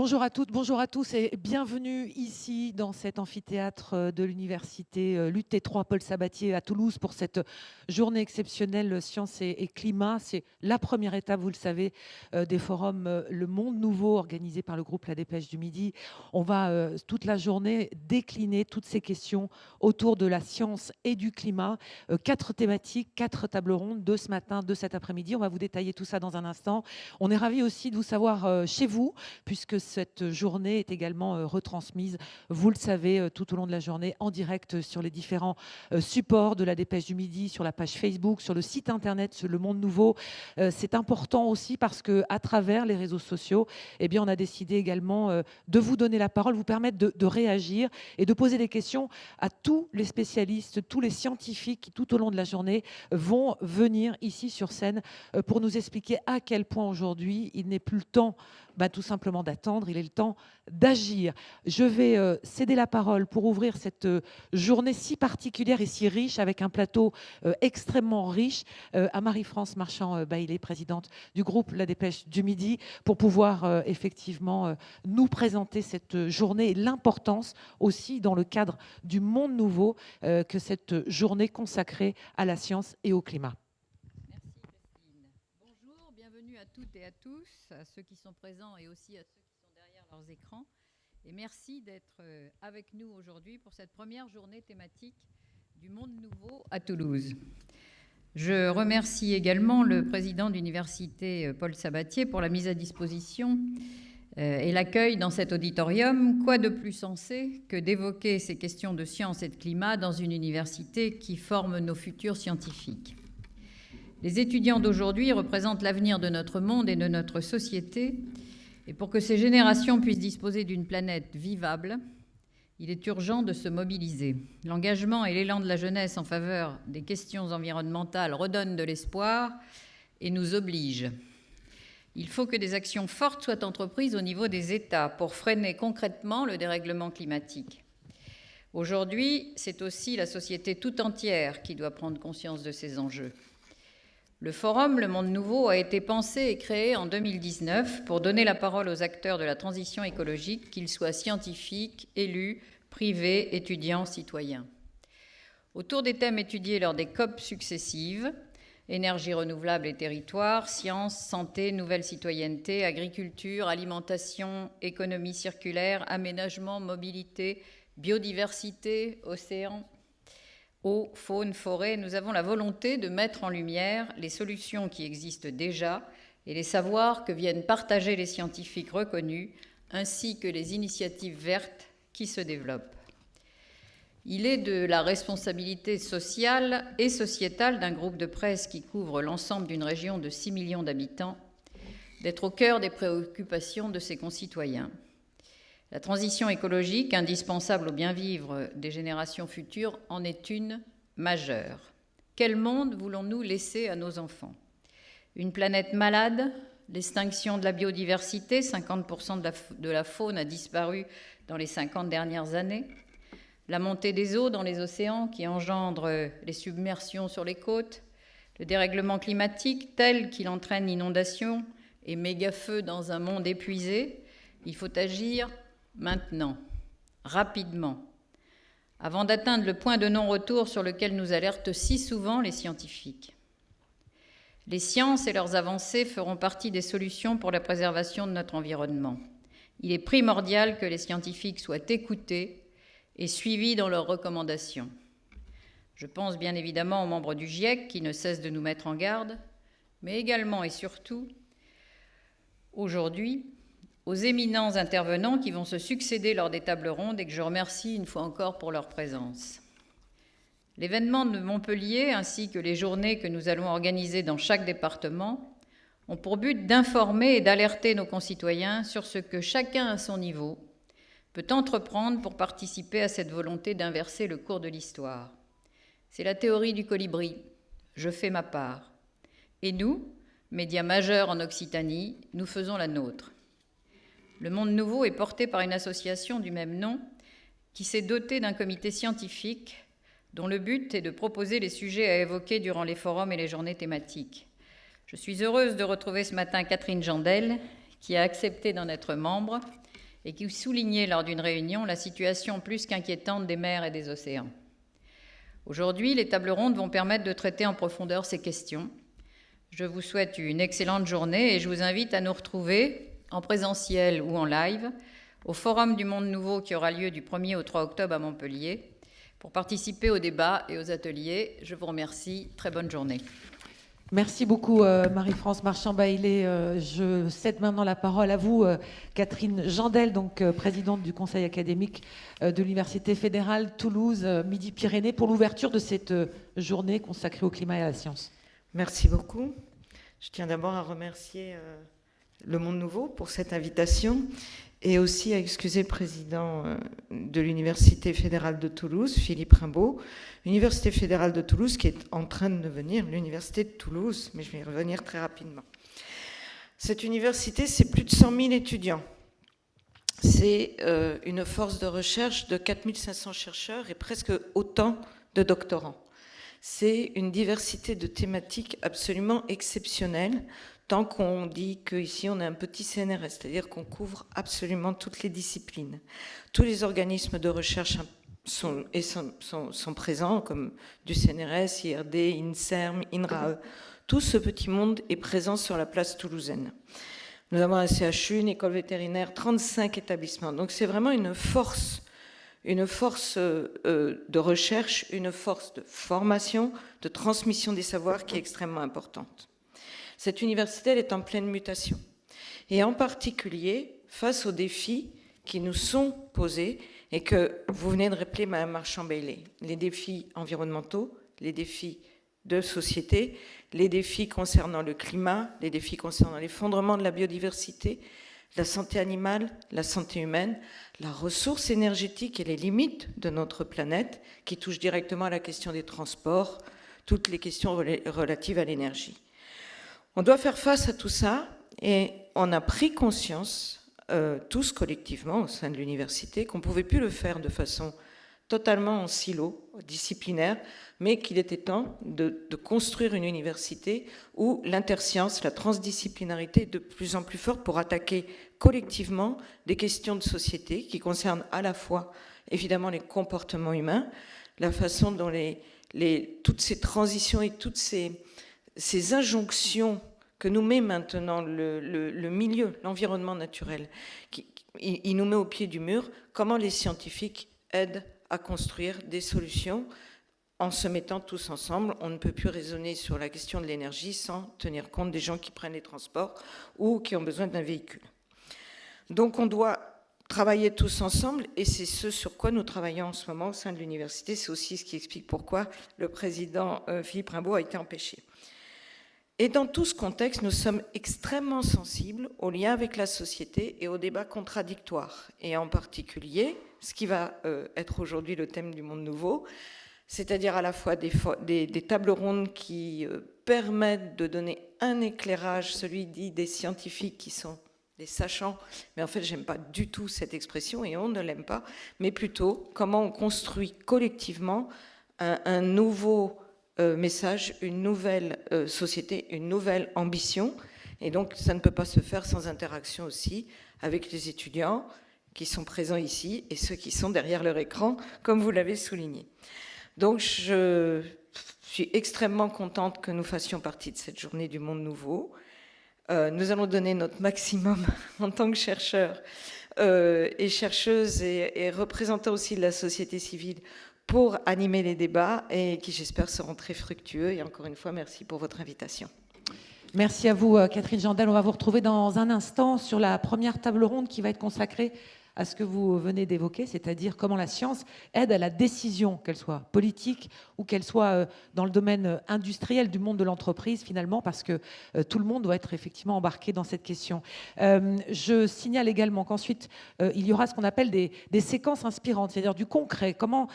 Bonjour à toutes, bonjour à tous et bienvenue ici dans cet amphithéâtre de l'université l'UT3 Paul Sabatier à Toulouse pour cette journée exceptionnelle Sciences et Climat. C'est la première étape, vous le savez, des forums Le Monde Nouveau organisé par le groupe La Dépêche du Midi. On va toute la journée décliner toutes ces questions autour de la science et du climat. 4 thématiques, 4 tables rondes, 2 ce matin, 2 cet après-midi. On va vous détailler tout ça dans un instant. On est ravis aussi de vous savoir chez vous, puisque cette journée est également retransmise, vous le savez, tout au long de la journée, en direct sur les différents supports de la Dépêche du Midi, sur la page Facebook, sur le site internet, sur Le Monde Nouveau. C'est important aussi parce qu'à travers les réseaux sociaux, eh bien, on a décidé également de vous donner la parole, vous permettre de réagir et de poser des questions à tous les spécialistes, tous les scientifiques qui, tout au long de la journée, vont venir ici sur scène pour nous expliquer à quel point aujourd'hui, il n'est plus le temps tout simplement d'attendre, il est le temps d'agir. Je vais céder la parole pour ouvrir cette journée si particulière et si riche, avec un plateau extrêmement riche, à Marie-France Marchand-Bailey, présidente du groupe La Dépêche du Midi, pour pouvoir effectivement nous présenter cette journée et l'importance aussi dans le cadre du monde nouveau que cette journée consacrée à la science et au climat. Bonjour, bienvenue à toutes et à tous, à ceux qui sont présents et aussi à ceux qui sont derrière leurs écrans. Et merci d'être avec nous aujourd'hui pour cette première journée thématique du Monde Nouveau à Toulouse. Je remercie également le président de l'université Paul Sabatier pour la mise à disposition et l'accueil dans cet auditorium. Quoi de plus sensé que d'évoquer ces questions de science et de climat dans une université qui forme nos futurs scientifiques. Les étudiants d'aujourd'hui représentent l'avenir de notre monde et de notre société. Et pour que ces générations puissent disposer d'une planète vivable, il est urgent de se mobiliser. L'engagement et l'élan de la jeunesse en faveur des questions environnementales redonnent de l'espoir et nous obligent. Il faut que des actions fortes soient entreprises au niveau des États pour freiner concrètement le dérèglement climatique. Aujourd'hui, c'est aussi la société tout entière qui doit prendre conscience de ces enjeux. Le forum Le Monde Nouveau a été pensé et créé en 2019 pour donner la parole aux acteurs de la transition écologique, qu'ils soient scientifiques, élus, privés, étudiants, citoyens. Autour des thèmes étudiés lors des COP successives, énergie renouvelable et territoire, sciences, santé, nouvelle citoyenneté, agriculture, alimentation, économie circulaire, aménagement, mobilité, biodiversité, océans, eau, faune, forêt, nous avons la volonté de mettre en lumière les solutions qui existent déjà et les savoirs que viennent partager les scientifiques reconnus, ainsi que les initiatives vertes qui se développent. Il est de la responsabilité sociale et sociétale d'un groupe de presse qui couvre l'ensemble d'une région de 6 millions d'habitants d'être au cœur des préoccupations de ses concitoyens. La transition écologique, indispensable au bien-vivre des générations futures, en est une majeure. Quel monde voulons-nous laisser à nos enfants ? Une planète malade, l'extinction de la biodiversité, 50% de la faune a disparu dans les 50 dernières années, la montée des eaux dans les océans qui engendre les submersions sur les côtes, le dérèglement climatique tel qu'il entraîne inondations et méga-feux dans un monde épuisé. Il faut agir maintenant, rapidement, avant d'atteindre le point de non-retour sur lequel nous alertent si souvent les scientifiques. Les sciences et leurs avancées feront partie des solutions pour la préservation de notre environnement. Il est primordial que les scientifiques soient écoutés et suivis dans leurs recommandations. Je pense bien évidemment aux membres du GIEC qui ne cessent de nous mettre en garde, mais également et surtout, aujourd'hui, aux éminents intervenants qui vont se succéder lors des tables rondes et que je remercie une fois encore pour leur présence. L'événement de Montpellier ainsi que les journées que nous allons organiser dans chaque département ont pour but d'informer et d'alerter nos concitoyens sur ce que chacun à son niveau peut entreprendre pour participer à cette volonté d'inverser le cours de l'histoire. C'est la théorie du colibri. Je fais ma part. Et nous, médias majeurs en Occitanie, nous faisons la nôtre. Le Monde Nouveau est porté par une association du même nom qui s'est dotée d'un comité scientifique dont le but est de proposer les sujets à évoquer durant les forums et les journées thématiques. Je suis heureuse de retrouver ce matin Catherine Jandel, qui a accepté d'en être membre et qui soulignait lors d'une réunion la situation plus qu'inquiétante des mers et des océans. Aujourd'hui, les tables rondes vont permettre de traiter en profondeur ces questions. Je vous souhaite une excellente journée et je vous invite à nous retrouver en présentiel ou en live au Forum du Monde Nouveau qui aura lieu du 1er au 3 octobre à Montpellier pour participer aux débats et aux ateliers. Je vous remercie. Très bonne journée. Merci beaucoup Marie-France Marchand-Bailey. Je cède maintenant la parole à vous, Catherine Jandel, donc présidente du Conseil académique de l'Université fédérale Toulouse Midi-Pyrénées, pour l'ouverture de cette journée consacrée au climat et à la science. Merci beaucoup. Je tiens d'abord à remercier Le Monde Nouveau pour cette invitation et aussi à excuser le président de l'Université fédérale de Toulouse, Philippe Rimbaud. L'Université fédérale de Toulouse qui est en train de devenir l'Université de Toulouse, mais je vais y revenir très rapidement. Cette université, c'est plus de 100 000 étudiants. C'est une force de recherche de 4 500 chercheurs et presque autant de doctorants. C'est une diversité de thématiques absolument exceptionnelle, tant qu'on dit qu'ici on a un petit CNRS, c'est-à-dire qu'on couvre absolument toutes les disciplines. Tous les organismes de recherche sont présents, comme du CNRS, IRD, INSERM, INRAE. Tout ce petit monde est présent sur la place toulousaine. Nous avons un CHU, une école vétérinaire, 35 établissements. Donc c'est vraiment une force de recherche, une force de formation, de transmission des savoirs qui est extrêmement importante. Cette université, elle est en pleine mutation. Et en particulier, face aux défis qui nous sont posés et que vous venez de rappeler, Mme Marchand-Bailey, les défis environnementaux, les défis de société, les défis concernant le climat, les défis concernant l'effondrement de la biodiversité, la santé animale, la santé humaine, la ressource énergétique et les limites de notre planète qui touchent directement à la question des transports, toutes les questions relatives à l'énergie. On doit faire face à tout ça et on a pris conscience, tous collectivement au sein de l'université, qu'on ne pouvait plus le faire de façon totalement en silo, disciplinaire, mais qu'il était temps de construire une université où l'interscience, la transdisciplinarité est de plus en plus forte pour attaquer collectivement des questions de société qui concernent à la fois, évidemment, les comportements humains, la façon dont toutes ces transitions et toutes ces injonctions que nous met maintenant le milieu, l'environnement naturel, il nous met au pied du mur, comment les scientifiques aident à construire des solutions en se mettant tous ensemble. On ne peut plus raisonner sur la question de l'énergie sans tenir compte des gens qui prennent les transports ou qui ont besoin d'un véhicule. Donc on doit travailler tous ensemble et c'est ce sur quoi nous travaillons en ce moment au sein de l'université. C'est aussi ce qui explique pourquoi le président Philippe Rimbaud a été empêché. Et dans tout ce contexte, nous sommes extrêmement sensibles aux liens avec la société et aux débats contradictoires. Et en particulier, ce qui va être aujourd'hui le thème du Monde Nouveau, c'est-à-dire à la fois des tables rondes qui permettent de donner un éclairage, celui dit des scientifiques qui sont des sachants, mais en fait, j'aime pas du tout cette expression et on ne l'aime pas, mais plutôt comment on construit collectivement un nouveau message, une nouvelle société, une nouvelle ambition. Et donc, ça ne peut pas se faire sans interaction aussi avec les étudiants qui sont présents ici et ceux qui sont derrière leur écran, comme vous l'avez souligné. Donc, je suis extrêmement contente que nous fassions partie de cette journée du Monde Nouveau. Nous allons donner notre maximum en tant que chercheurs et chercheuses et représentants aussi de la société civile pour animer les débats et qui, j'espère, seront très fructueux. Et encore une fois, merci pour votre invitation. Merci à vous, Catherine Jandel. On va vous retrouver dans un instant sur la première table ronde qui va être consacrée à ce que vous venez d'évoquer, c'est-à-dire comment la science aide à la décision, qu'elle soit politique ou qu'elle soit dans le domaine industriel du monde de l'entreprise, finalement, parce que tout le monde doit être effectivement embarqué dans cette question. Je signale également qu'ensuite, il y aura ce qu'on appelle des séquences inspirantes, c'est-à-dire du concret. Comment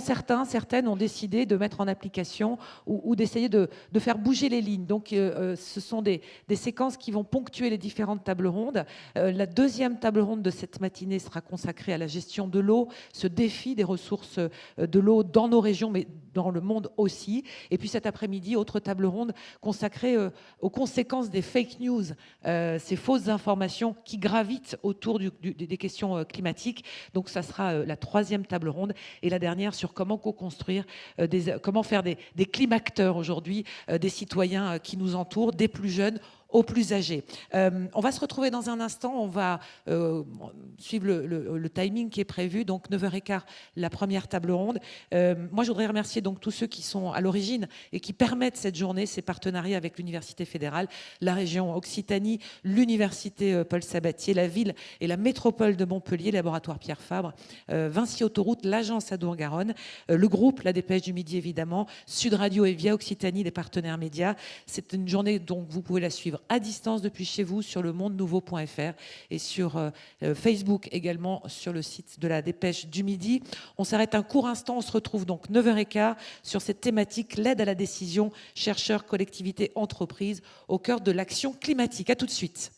certaines ont décidé de mettre en application ou d'essayer de faire bouger les lignes. Donc, ce sont des séquences qui vont ponctuer les différentes tables rondes. La deuxième table ronde de cette matinée sera consacrée à la gestion de l'eau, ce défi des ressources de l'eau dans nos régions, mais dans le monde aussi. Et puis cet après-midi, autre table ronde consacrée aux conséquences des fake news, ces fausses informations qui gravitent autour des questions climatiques. Donc ça sera la troisième table ronde, et la dernière sur comment co-construire, comment faire des climacteurs aujourd'hui, des citoyens qui nous entourent, des plus jeunes aux plus âgés. On va se retrouver dans un instant, on va suivre le timing qui est prévu, donc 9h15, la première table ronde. Moi, je voudrais remercier donc tous ceux qui sont à l'origine et qui permettent cette journée, ces partenariats avec l'Université fédérale, la région Occitanie, l'Université Paul Sabatier, la ville et la métropole de Montpellier, laboratoire Pierre Fabre, Vinci Autoroute, l'agence Adour-Garonne, le groupe La Dépêche du Midi évidemment, Sud Radio et Via Occitanie, les partenaires médias. C'est une journée dont vous pouvez la suivre à distance depuis chez vous sur le mondenouveau.fr et sur Facebook également sur le site de la Dépêche du Midi. On s'arrête un court instant, on se retrouve donc 9h15 sur cette thématique, l'aide à la décision, chercheurs, collectivités, entreprises au cœur de l'action climatique. À tout de suite.